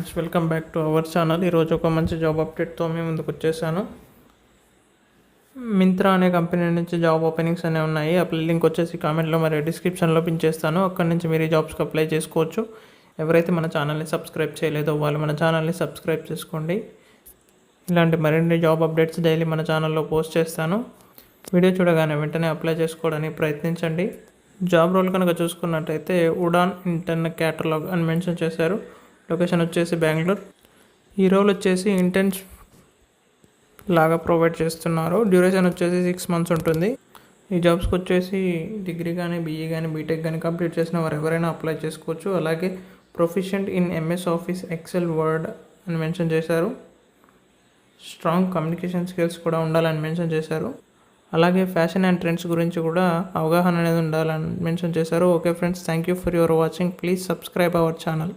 Friends, welcome back to our channel. ఈరోజు ఒక మంచి జాబ్ అప్డేట్తో మేము ముందుకు వచ్చేసాను. మింత్రా అనే కంపెనీ నుంచి జాబ్ ఓపెనింగ్స్ అనేవి ఉన్నాయి. ఆ లింక్ వచ్చేసి కామెంట్లో మరియు డిస్క్రిప్షన్లో పిన్ చేస్తాను. అక్కడి నుంచి మీరు ఈ జాబ్స్కి అప్లై చేసుకోవచ్చు. ఎవరైతే మన ఛానల్ని సబ్స్క్రైబ్ చేయలేదో వాళ్ళు మన ఛానల్ని సబ్స్క్రైబ్ చేసుకోండి. ఇలాంటి మరిన్ని జాబ్ అప్డేట్స్ డైలీ మన ఛానల్లో పోస్ట్ చేస్తాను. వీడియో చూడగానే వెంటనే అప్లై చేసుకోవడానికి ప్రయత్నించండి. జాబ్ రోల్ కనుక చూసుకున్నట్టయితే ఉడాన్ ఇంటర్న్ క్యాటలాగ్ అని మెన్షన్ చేశారు. లొకేషన్ వచ్చేసి బెంగళూరు. ఈ రోల్ వచ్చేసి ఇంటెన్స్ లాగా ప్రొవైడ్ చేస్తున్నారు. డ్యూరేషన్ వచ్చేసి 6 months ఉంటుంది. ఈ జాబ్స్కి వచ్చేసి డిగ్రీ కానీ బీఈ కానీ బీటెక్ కానీ కంప్లీట్ చేసిన వారు ఎవరైనా అప్లై చేసుకోవచ్చు. అలాగే proficient in MS Office, Excel, Word అని మెన్షన్ చేశారు. స్ట్రాంగ్ కమ్యూనికేషన్ స్కిల్స్ కూడా ఉండాలని మెన్షన్ చేశారు. అలాగే ఫ్యాషన్ అండ్ ట్రెండ్స్ గురించి కూడా అవగాహన అనేది ఉండాలని మెన్షన్ చేశారు. Okay friends, thank you for your watching. Please subscribe our channel.